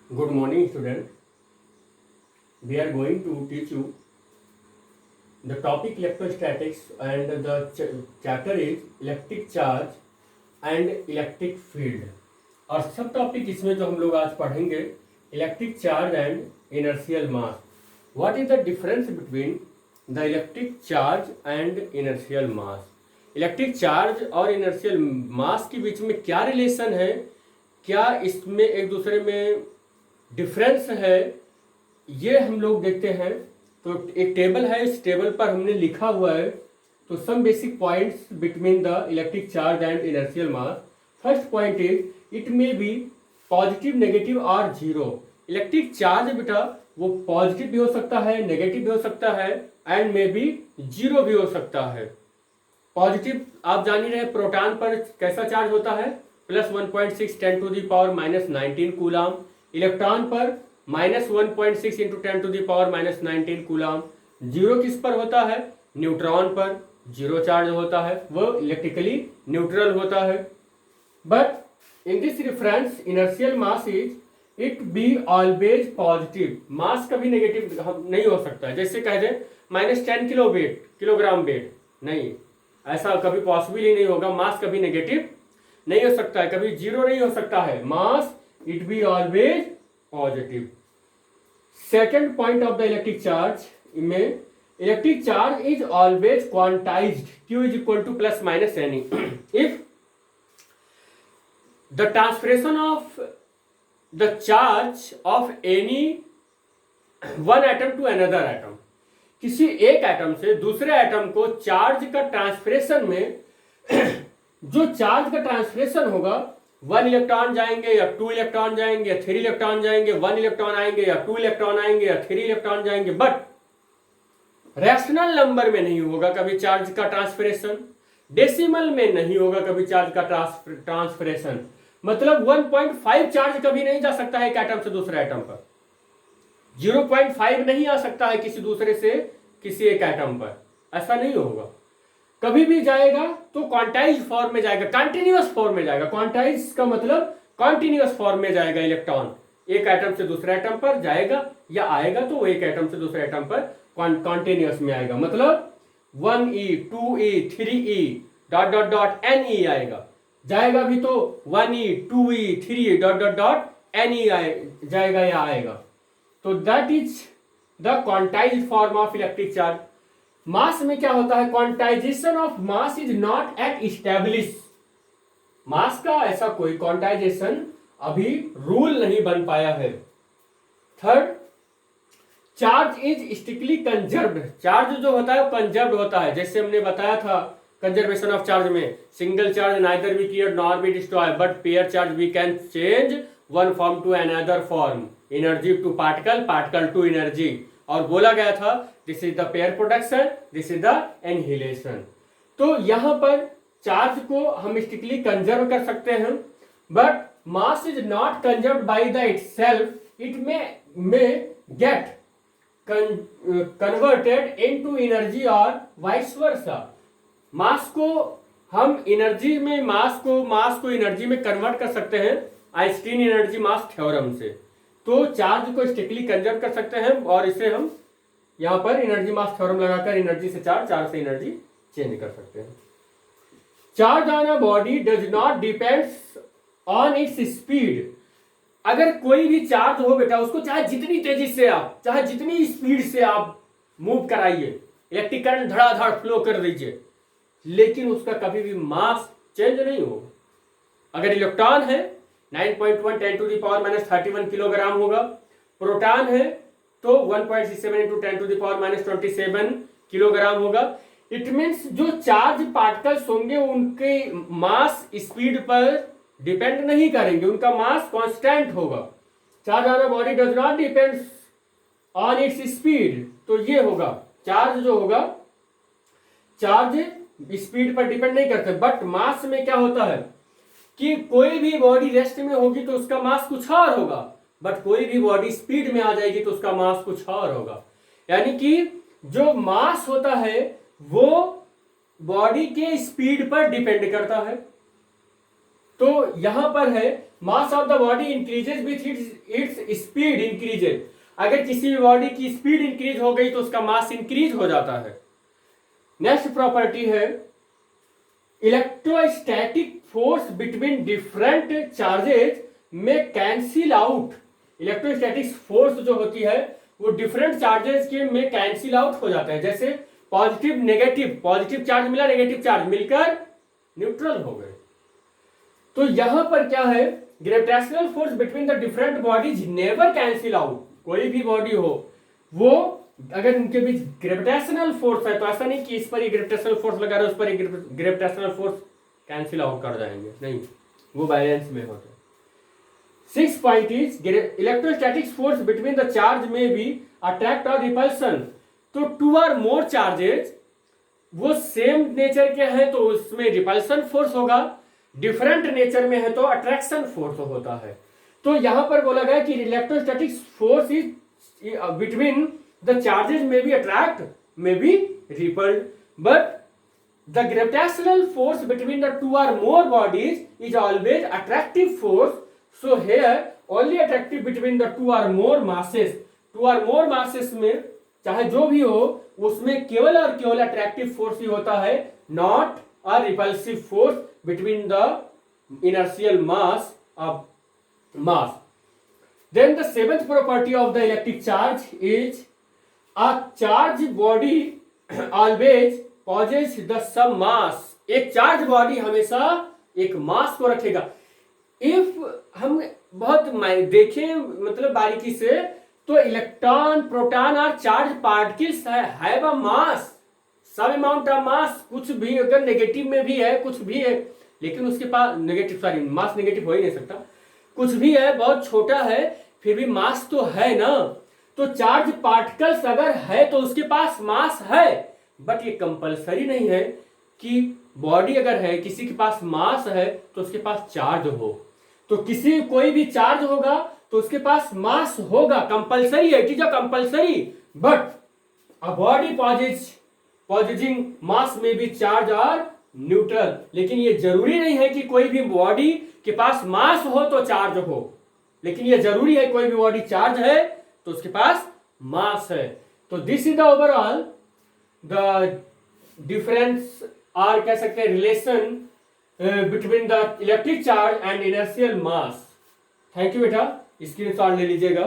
Good morning, student. We are going to teach you the topic electrostatics and the chapter is electric charge and electric field. और सब topic इसमें जो हम लोग आज पढ़ेंगे electric charge and inertial mass. What is the difference between the electric charge and inertial mass. Electric charge और inertial मास के बीच में क्या रिलेशन है, क्या इसमें एक दूसरे में डिफरेंस है, ये हम लोग देखते हैं. तो एक टेबल है, इस टेबल पर हमने लिखा हुआ है तो some basic points between the electric charge and inertial mass. First point is it may be positive, negative और जीरो. इलेक्ट्रिक चार्ज बेटा वो पॉजिटिव भी हो सकता है, नेगेटिव भी हो सकता है एंड मे बी जीरो भी हो सकता है. पॉजिटिव आप जान ही रहे, प्रोटॉन पर कैसा चार्ज होता है, plus 1.6 10 to the power minus 19 coulomb. Electron पर minus 1.6 into 10 to the power minus 19 coulomb. Zero किस पर होता है, न्यूट्रॉन पर जीरो चार्ज होता है, वो इलेक्ट्रिकली न्यूट्रल होता है. But in this reference inertial mass is it be always positive. Mass कभी नेगेटिव नहीं हो सकता है. जैसे कह दें माइनस 10 किलोग्राम वेट, नहीं, ऐसा कभी पॉसिबल ही नहीं होगा. मास कभी नेगेटिव नहीं हो सकता है, कभी जीरो नहीं हो सकता है. मास it be always positive. Second point of the electric charge में electric charge is always quantized. Q is equal to plus minus Ne. If the transferation of the charge of any one atom to another atom, किसी एक atom से दूसरे atom को charge का ट्रांसफरेशन में जो charge का ट्रांसफरेशन होगा, 1 इलेक्ट्रॉन जाएंगे या 2 इलेक्ट्रॉन जाएंगे या 3 इलेक्ट्रॉन जाएंगे, 1 इलेक्ट्रॉन आएंगे या 2 इलेक्ट्रॉन आएंगे या 3 इलेक्ट्रॉन जाएंगे. बट रैशनल नंबर में नहीं होगा कभी चार्ज का ट्रांसफरेशन, डेसिमल में नहीं होगा कभी चार्ज का ट्रांसफरेशन. मतलब 1.5 चार्ज कभी नहीं जा सकता है एक एटम से दूसरे एटम पर. 0.5 नहीं आ सकता है किसी दूसरे से किसी एक एटम पर, ऐसा नहीं होगा. कभी भी जाएगा तो क्वांटाइज फॉर्म में जाएगा, कंटिन्यूअस फॉर्म में जाएगा. क्वांटाइज का मतलब कंटिन्यूअस फॉर्म में जाएगा. इलेक्ट्रॉन एक एटम से दूसरे एटम पर जाएगा या आएगा तो एक एटम से दूसरे एटम पर कंटिन्यूअस में आएगा. मतलब 1e 2e 3e dot dot dot ne आएगा. जाएगा भी तो 1e 2e 3e dot dot dot ne जाएगा या आएगा. तो that is the quantise form of electric charge. Mass में क्या होता है, quantisation of mass is not at establish. Mass का ऐसा कोई क्वांटाइजेशन अभी रूल नहीं बन पाया है. Third, charge is strictly conserved. Charge जो होता है वो कंजर्व्ड होता है. जैसे हमने बताया था कंजर्वेशन ऑफ चार्ज में, single charge neither be create nor be destroy but pair charge we can change one form to another form, energy to particle, particle to energy. और बोला गया था this is the pair production, this is the annihilation. तो यहां पर charge को हम strictly conserve कर सकते हैं. But mass is not conserved by the itself, it may get converted into energy और वाइस वर्सा. मास को हम एनर्जी में, मास को एनर्जी में कन्वर्ट कर सकते हैं आइंस्टीन एनर्जी मास थ्योरम से. तो चार्ज को स्ट्रिक्टली कंजर्व कर सकते हैं और इसे हम यहां पर एनर्जी मास थ्योरम लगाकर एनर्जी से चार्ज, चार्ज से एनर्जी चेंज कर सकते हैं. Charge on a body does not depends on its speed. अगर कोई भी चार्ज हो बेटा, उसको चाहे जितनी तेजी से आप, चाहे जितनी स्पीड से आप मूव कराइए, इलेक्ट्रिक करंट धड़ाधड़ फ्लो कर दीजिए, लेकिन उसका कभी भी मास चेंज नहीं होगा. अगर इलेक्ट्रॉन है 9.1 10 to the power minus 31 kilogram होगा. प्रोटॉन है तो 1.67 into 10 to the power minus 27 kilogram होगा. इट मीन्स जो चार्ज पार्टिकल्स होंगे उनके मास स्पीड पर डिपेंड नहीं करेंगे, उनका मास कांस्टेंट होगा. Charge on a body does not depends on its speed. तो ये होगा, चार्ज जो होगा, चार्ज स्पीड पर डिपेंड नहीं करते. बट मास में क्या होता है कि कोई भी बॉडी रेस्ट में होगी तो उसका मास कुछ और होगा, बट कोई भी बॉडी स्पीड में आ जाएगी तो उसका मास कुछ और होगा. यानी कि जो मास होता है वो बॉडी के स्पीड पर डिपेंड करता है. तो यहां पर है mass of the body increases with its speed increases. अगर किसी भी बॉडी की स्पीड इंक्रीज हो गई तो उसका मास इंक्रीज हो जाता है। नेक्स्ट प्रॉपर्टी है electrostatic force between different charges में कैंसिल आउट। इलेक्ट्रोस्टैटिक फोर्स जो होती है वो डिफरेंट चार्जेस के में कैंसिल आउट हो जाता है। जैसे पॉजिटिव नेगेटिव, पॉजिटिव चार्ज मिला, नेगेटिव चार्ज मिलकर न्यूट्रल हो गए। तो यहां पर क्या है, gravitational force between the different bodies never cancel out. कोई भी बॉडी हो वो अगर उनके बीच ग्रेविटेशनल फोर्स है तो ऐसा नहीं कि इस पर ही ग्रेविटेशनल फोर्स लगा रहे उस पर ही ग्रेविटेशनल फोर्स कैंसिल आउट कर जाएंगे, नहीं, वो बैलेंस में होता है। 6 point is electrostatic force between the charge में भी अट्रैक्ट और रिपल्सन। तो 2 और मोर चार्जेज वो सेम नेचर के हैं तो उसमें रिपल्सन फोर्स होगा, डिफरेंट नेचर में है तो अट्रैक्शन फोर्स होता है। तो यहां पर बोला गया कि electrostatic force is between the charges में बी अट्रैक्ट में be repelled, but the gravitational force between the 2 or more bodies is always attractive force. So here only attractive between the 2 or more masses. 2 or more masses में चाहे जो भी हो उसमें केवल और केवल अट्रैक्टिव फोर्स ही होता है, not a repulsive force between the inertial mass of mass. Then the seventh property of the electric charge is a charged body always possess the some mass. एक चार्ज बॉडी हमेशा एक मास को रखेगा। If हम बहुत देखें मतलब बारीकी से तो इलेक्ट्रॉन, प्रोटॉन और charge particles have a mass, some amount of mass. कुछ भी अगर नेगेटिव में भी है, कुछ भी है, लेकिन उसके पास नेगेटिव, सॉरी मास नेगेटिव हो ही नहीं सकता, कुछ भी है बहुत छोटा है फिर भी मास तो है ना। तो चार्ज पार्टिकल्स अगर है तो उसके पास मास है, बट ये कंपलसरी नहीं है कि बॉडी अगर है किसी के पास मास है तो उसके पास चार्ज हो। तो किसी कोई भी चार्ज होगा तो उसके पास मास होगा, कंपलसरी है, it is a compulsory, but a body positive mass में भी चार्ज और न्यूट्रल। लेकिन ये जरूरी नहीं है कि कोई भी बॉडी के पास मास हो तो चार्ज हो, लेकिन ये जरूरी है कोई भी बॉडी चार्ज है तो उसके पास मास है। तो this is the overall the difference और कह सकते हैं relation between the electric charge and inertial mass. Thank you बेटा, स्क्रीनशॉट ले लीजिएगा।